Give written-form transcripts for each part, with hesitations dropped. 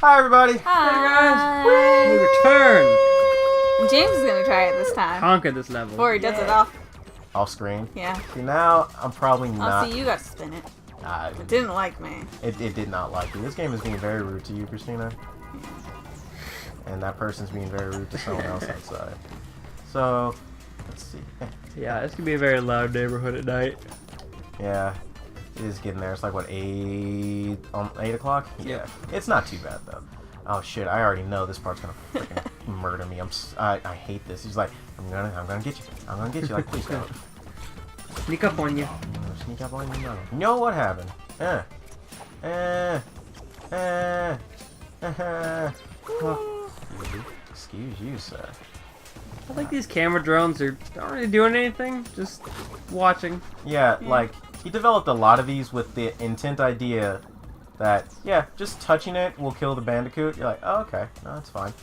Hi, everybody. Hi. Hey guys, we return. James is gonna try it this time. Conquer this level. Before he does it off. Off screen. Yeah. See, now I'm probably not. Oh, see, you got to spin it. It It didn't like me. It did not like me. This game is being very rude to you, Christina. And that person's being very rude to someone else outside. So, let's see. Yeah, this could be a very loud neighborhood at night. Yeah, it is getting there. It's like, what, 8 o'clock? Yeah. It's not too bad, though. Oh, shit, I already know this part's gonna freaking murder me. I hate this. He's like, I'm gonna get you. I'm gonna get you. Like, please don't. Sneak up on you. Sneak up on you. No. You know what happened? Excuse you, sir. I think these camera drones don't really doing anything, just watching. Yeah, like, he developed a lot of these with the intent idea that, yeah, just touching it will kill the Bandicoot. You're like, oh, okay, no, that's fine.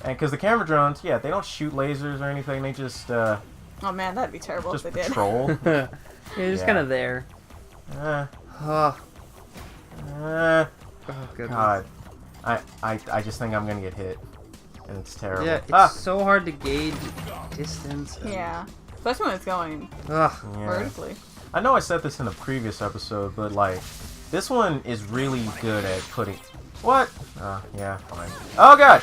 And because the camera drones, yeah, they don't shoot lasers or anything, they just, Oh man, that'd be terrible just if they patrol. Yeah, just kind of there. Oh, Oh goodness. God. I just think I'm gonna get hit. And it's terrible. Yeah, it's so hard to gauge distance. did. Yeah. Especially when it's going Ugh. Yeah. vertically. I know I said this in a previous episode, but, like, this one is really good at putting... What? Yeah, fine. Oh, God!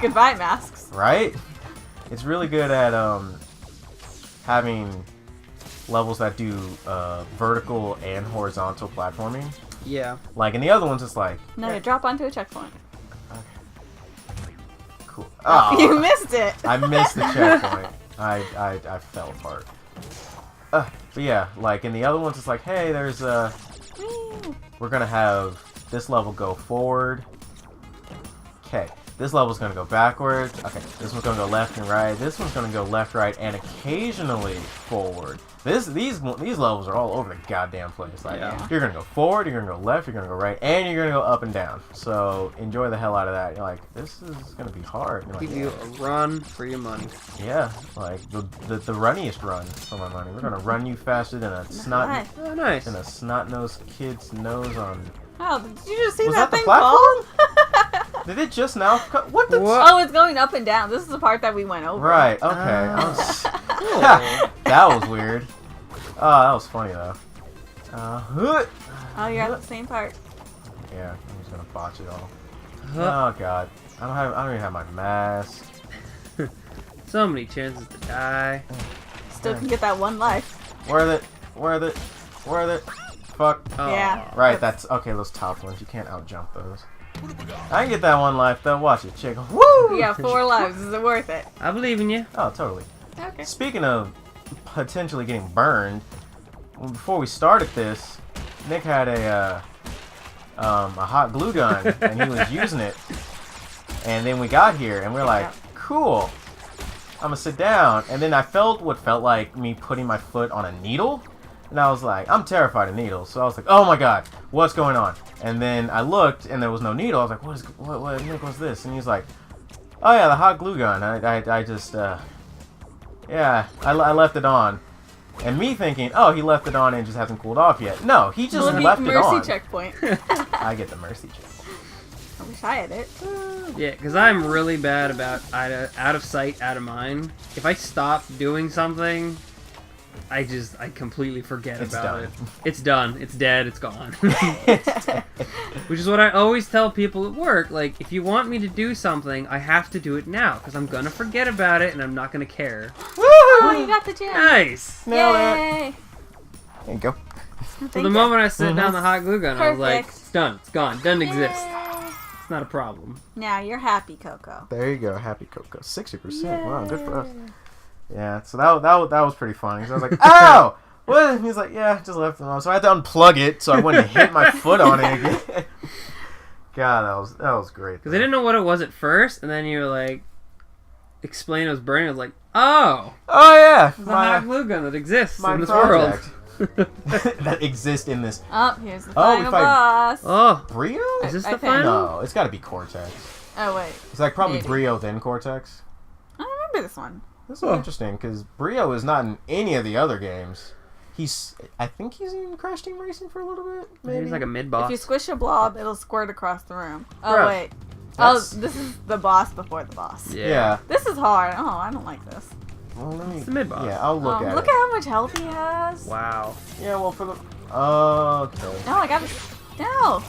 Goodbye, masks. Right? It's really good at, having levels that do, vertical and horizontal platforming. Yeah. Like, in the other ones, it's like... No, you drop onto a checkpoint. Cool. Oh, you missed it. I missed the checkpoint. I fell apart. But yeah, like in the other ones, it's like, hey, there's we're gonna have this level go forward. Okay, this level's gonna go backwards. Okay, this one's gonna go left and right. This one's gonna go left, right, and occasionally forward. These levels are all over the goddamn place. Like, you're gonna go forward, you're gonna go left, you're gonna go right, and you're gonna go up and down. So enjoy the hell out of that. You're like, this is gonna be hard. You're like, Give you a run for your money. yeah, like the runniest run for my money. We're gonna run you faster than a snot Oh, nice. than a snot-nosed kid's nose on. Oh, did you just see Was that that the thing platform? fall? Did it just now? What the? What? Oh, it's going up and down. This is the part that we went over. Right. Okay. Cool. That was weird. Oh, that was funny though. Oh, you're at the same part. Yeah, I'm just gonna botch it all. Oh god, I don't even have my mask. So many chances to die. Still can get that one life. Worth it. Fuck. Oh. Yeah. Right, that's okay. Those top ones, you can't outjump those. I can get that one life though. Watch it, chick. Woo! You got 4 lives. Is it worth it? I believe in you. Oh, totally. Okay. Speaking of potentially getting burned, before we started this, Nick had a hot glue gun and he was using it. And then we got here and we're like, cool. I'm gonna sit down. And then I felt what felt like me putting my foot on a needle. And I was like, I'm terrified of needles. So I was like, oh my god, what's going on? And then I looked and there was no needle. I was like, what Nick, what's this? And he's like, oh yeah, the hot glue gun. I just, yeah, I left it on. And me thinking, oh, he left it on and it just hasn't cooled off yet. No, he just left it on. Mercy checkpoint. I get the mercy checkpoint. I wish I had it. Yeah, because I'm really bad about out of sight, out of mind. If I stop doing something, I completely forget about it. It's done. It's dead. It's gone. Which is what I always tell people at work. Like, if you want me to do something, I have to do it now because I'm gonna forget about it and I'm not gonna care. Oh, you got the gem. Nice. Yay! There you go. So the moment I set down the hot glue gun, I was like, Perfect. it's done. It's gone. Doesn't exist. Yay. It's not a problem. Now you're happy, Coco. There you go. Happy Coco. 60%. Wow, good for us. Yeah, so that was pretty funny. So I was like, ow! What? And he's like, yeah, just left it on. So I had to unplug it so I wouldn't hit my foot on it again. God, that was great. Because I didn't know what it was at first, and then you were like, explain it was burning. I was like, oh! Oh, yeah! It's a hot glue gun that exists my in this project. world. That exists in this. Oh, here's the we final fight- boss. Oh! Brio? Is this I the think- final? No, it's got to be Cortex. Oh, wait. It's like probably Maybe. Brio then Cortex. I don't remember this one. This is interesting because Brio is not in any of the other games. I think he's in Crash Team Racing for a little bit. Maybe He's like a mid boss. If you squish a blob, it'll squirt across the room. Oh, Bruh. wait. That's- Oh, this is the boss before the boss. Yeah. This is hard. Oh, I don't like this. Well, let me. It's the mid boss. Yeah, I'll look at Look it. at how much health he has. Wow. Yeah, well, for the. Okay. No, I got it. No.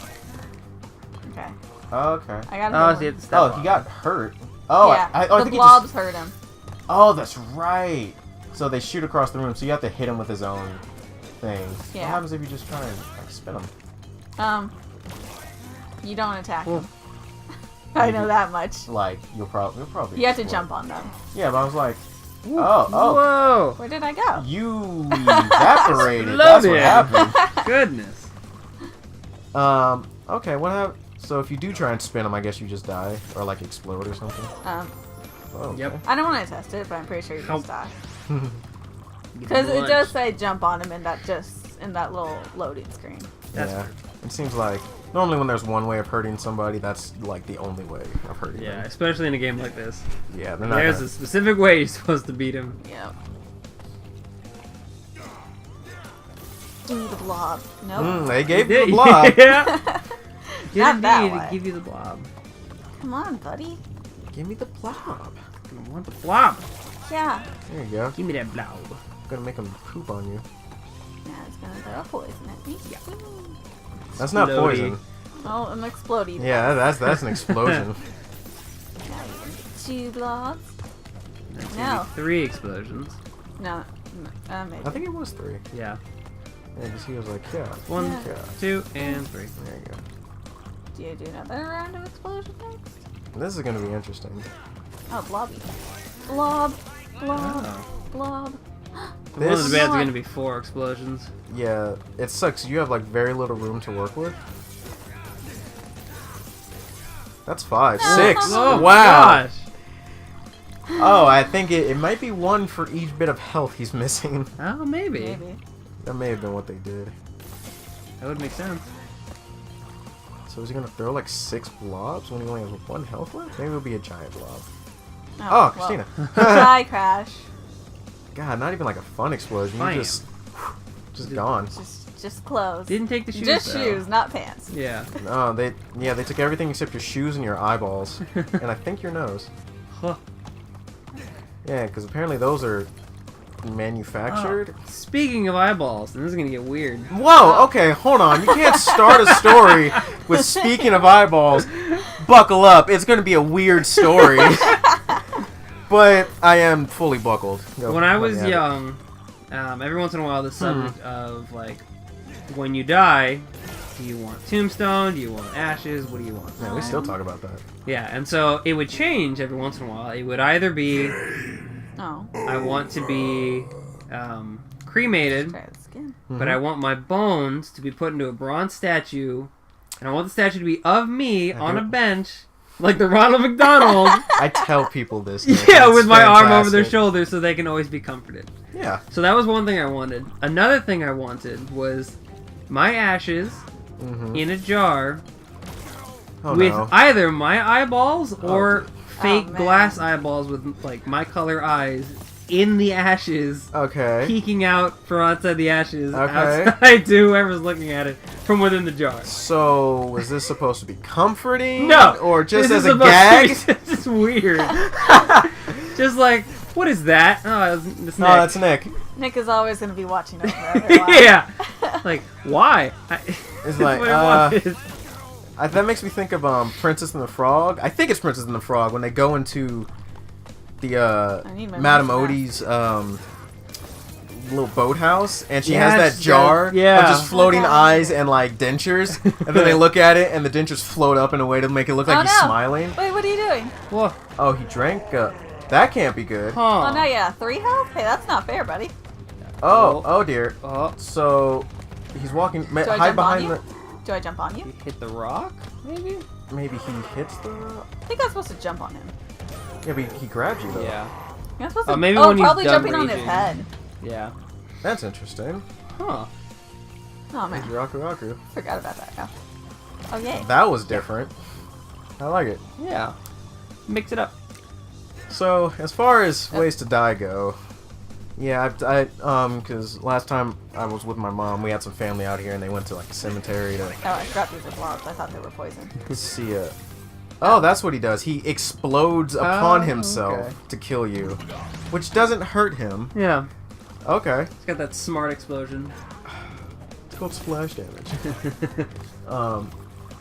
Okay. Okay. I got Oh, him. see, it's that Oh, boss. he got hurt. Oh, yeah. I the think he blobs just. hurt him. Oh, that's right. So they shoot across the room, so you have to hit him with his own thing. Yeah. What happens if you just try and like spin him? You don't attack Well, them. I know that much. Like you'll probably. You have to explode. jump on them. Yeah, but I was like, oh, Whoa. Where did I go? you evaporated. That's what Exploded. happened. Goodness. Okay, what happened? So if you do try and spin him, I guess you just die or like explode or something. Oh, okay. Yep. I don't want to test it, but I'm pretty sure you How- just die. Get Because the it does lunch. say jump on him in that little loading screen. That's Yeah. weird. It seems like normally when there's one way of hurting somebody, that's like the only way of hurting Yeah, them. especially in a game like this. Yeah, they're not. There's gonna- a specific way you're supposed to beat him. Yep. Give me the blob. Nope. They gave Yeah, you the blob. yeah. Not that Indeed, way. to give you the blob. Come on, buddy. Give me the blob. I want the blob. Yeah. There you go. Give me that blob. I'm gonna make him poop on you. Now it's gonna throw poison at me. Yeah. That's not Explodey. poison. Oh, I'm exploding. Yeah, that's an explosion. Now you can get 2 blobs. That's No. gonna be 3 explosions. No. Maybe. I think it was 3. Yeah. Yeah, because he was like, yeah. 1, Yeah. 2, and 3. There you go. Do you do another round of explosion next? This is gonna be interesting. Oh, blobby. Blob. Blob. Oh. Blob. One of This- the bad's gonna be 4 explosions. Yeah, it sucks. You have like very little room to work with. That's 5. 6. Oh Wow. gosh. Oh, I think it might be 1 for each bit of health he's missing. Oh, maybe. Maybe. That may have been what they did. That would make sense. So is he gonna throw like 6 blobs when he only has 1 health left? Maybe it'll be a giant blob. Oh, well. Christina. Bye, Crash. God, not even like a fun explosion. You Bam. just gone. Just clothes. Didn't take the shoes. Just though. shoes, not pants. Yeah. No, they took everything except your shoes and your eyeballs, and I think your nose. Huh. Yeah, because apparently those are manufactured. Oh, speaking of eyeballs, and this is gonna get weird. Whoa, okay, hold on. You can't start a story with speaking of eyeballs. Buckle up. It's going to be a weird story. But I am fully buckled. Go, When I let was me have it. young, every once in a while, the subject of like, when you die, do you want tombstone? Do you want ashes? What do you want? Yeah, we still talk about that. Yeah, and so it would change every once in a while. It would either be, Oh. I want to be cremated, Try the skin. but I want my bones to be put into a bronze statue, and I want the statue to be of me on a bench, like the Ronald McDonald. I tell people this. man. Yeah, It's with my arm over their fantastic. shoulder so they can always be comforted. Yeah. So that was one thing I wanted. Another thing I wanted was my ashes in a jar Oh, with no. either my eyeballs or dude. fake Oh, man. glass eyeballs with like my color eyes in the ashes, Okay. peeking out from outside the ashes Okay. outside to whoever's looking at it from within the jar. So, was this supposed to be comforting? No! Or just This as is a supposed gag? to be just weird. Just like, what is that? Oh, it's No, Nick. that's Nick. Nick is always going to be watching over everyone. Yeah. Like, why? It's like, what I wanted. That makes me think of Princess and the Frog. I think it's Princess and the Frog when they go into the I need my Madame mouse back. Odie's little boathouse, and she Yes, has that jar yeah. of just floating Okay. eyes and like dentures, and then they look at it, and the dentures float up in a way to make it look like Oh, he's no. smiling. Wait, what are you doing? Whoa. Oh, he drank. That can't be good. Huh. Oh, no, yeah. 3 health? Hey, that's not fair, buddy. Oh dear. Oh, So he's walking. Do I Hide jump on behind you? the. Do I jump on you? you hit the rock? Maybe? Maybe he hits the. I think I'm supposed to jump on him. Yeah, but he grabs you though. Yeah. You're supposed to. Maybe oh, when he's probably done jumping on his raging. head. Yeah. That's interesting. Huh. Oh, man. Raku Raku. Forgot about that now. Oh, yay. That was different. I like it. Yeah. Mix it up. So, as far as ways to die go, Yeah, because last time I was with my mom, we had some family out here, and they went to like a cemetery to Oh, I forgot these were blobs. I thought they were poison. see a. Oh, that's what he does. He explodes upon Oh, himself okay. to kill you, which doesn't hurt him. Yeah. Okay, It's got that smart explosion. it's called splash damage.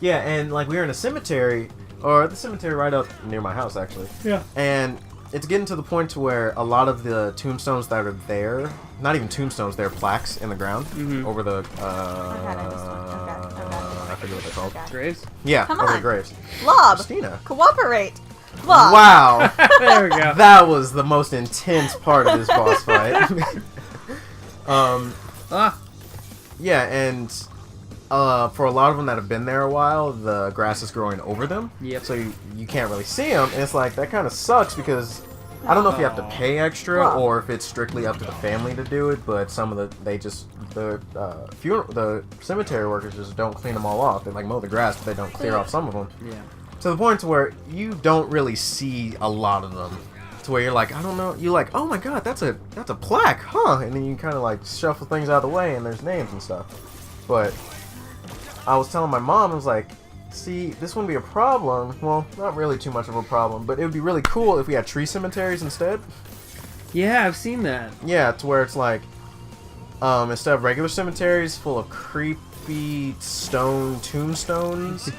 Yeah, and like we were in a cemetery, or the cemetery right up near my house actually. Yeah. And it's getting to the point to where a lot of the tombstones that are there, not even tombstones, they're plaques in the ground over the, I forget what they're called. Okay. Graves? Yeah, Come over the on. graves. Blob! Christina. Cooperate! Blob! Wow! There we go. That was the most intense part of this boss fight. Ah. Yeah, and for a lot of them that have been there a while, the grass is growing over them. Yep. So you can't really see them, and it's like, that kind of sucks because I don't know if you have to pay extra Wow. or if it's strictly up to the family to do it, but some of the cemetery workers just don't clean them all off. They like mow the grass, but they don't clear off some of them. Yeah. To the point to where you don't really see a lot of them. To where you're like, I don't know, you're like, oh my god, that's a plaque, huh? And then you kind of like shuffle things out of the way and there's names and stuff. But I was telling my mom, I was like, see, this wouldn't be a problem. Well, not really too much of a problem, but it would be really cool if we had tree cemeteries instead. Yeah, I've seen that. Yeah, to where it's like, instead of regular cemeteries full of creepy stone tombstones,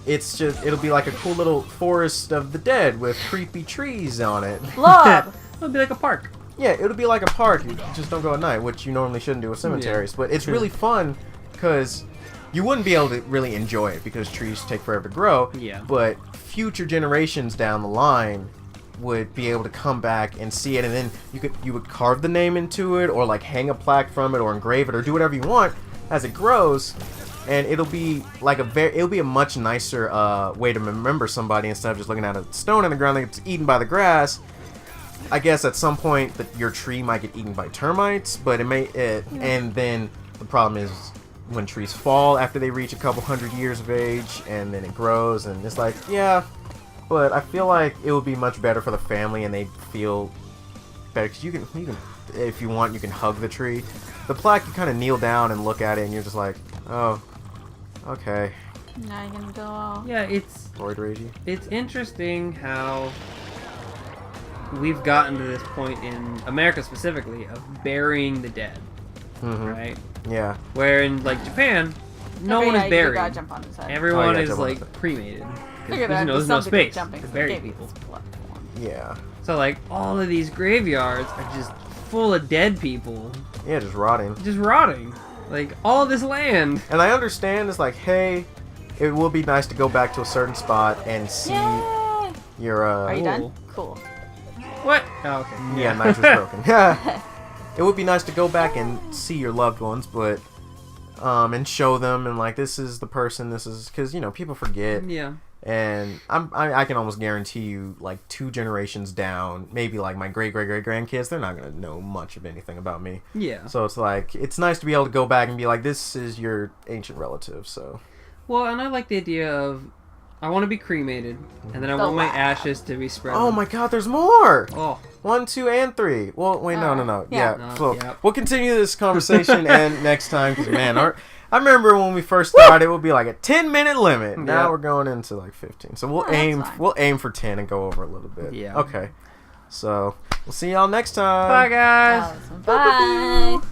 it'll be like a cool little forest of the dead with creepy trees on it. Blob! It'll be like a park. Yeah, it'll be like a park. You just don't go at night, which you normally shouldn't do with cemeteries. But it's really fun because you wouldn't be able to really enjoy it because trees take forever to grow. Yeah. But future generations down the line would be able to come back and see it, and then you would carve the name into it, or like hang a plaque from it, or engrave it, or do whatever you want as it grows. And it'll be like it'll be a much nicer way to remember somebody instead of just looking at a stone in the ground that gets eaten by the grass. I guess at some point that your tree might get eaten by termites, but and then the problem is when trees fall after they reach a couple hundred years of age, and then it grows, and it's like, yeah, but I feel like it would be much better for the family, and they feel better because you can if you want, you can hug the tree. The plaque, you kind of kneel down and look at it, and you're just like, oh, okay. Now you're gonna go all... Yeah, it's Void Ragey. It's interesting how we've gotten to this point in America specifically of burying the dead, right? Yeah. Where in like Japan, no Okay, one yeah, is you buried. gotta jump on his head. Everyone yeah, is jump on like his head. cremated. Figured There's that'd be no something space with jumping, to so bury it gave people. its platform. Yeah. So like all of these graveyards are just full of dead people, Yeah, just rotting. just rotting. Like all of this land. And I understand it's like, hey, it will be nice to go back to a certain spot and see Yay! your Are you Cool. done? Cool. What? Oh, okay. yeah, Nitrous broken. Yeah. It would be nice to go back and see your loved ones, but and show them and like, this is the person, this is, because people forget. Yeah. And I can almost guarantee you, like 2 generations down, maybe like my great grandkids, they're not gonna know much of anything about me. Yeah. So it's like, it's nice to be able to go back and be like, this is your ancient relative. So Well, and I like the idea of I want to be cremated, and then I want my ashes to be spread. oh my God, there's more. Oh. 1, 2, and 3. Well, wait, no. Yeah. Yeah. No, So yeah. we'll continue this conversation and next time, because man, I remember when we first started, it would be like a 10-minute limit. Now Yeah. we're going into like 15. So we'll Oh, that's aim fine. for 10 and go over a little bit. Yeah. Okay. So we'll see y'all next time. Bye, guys. Bye.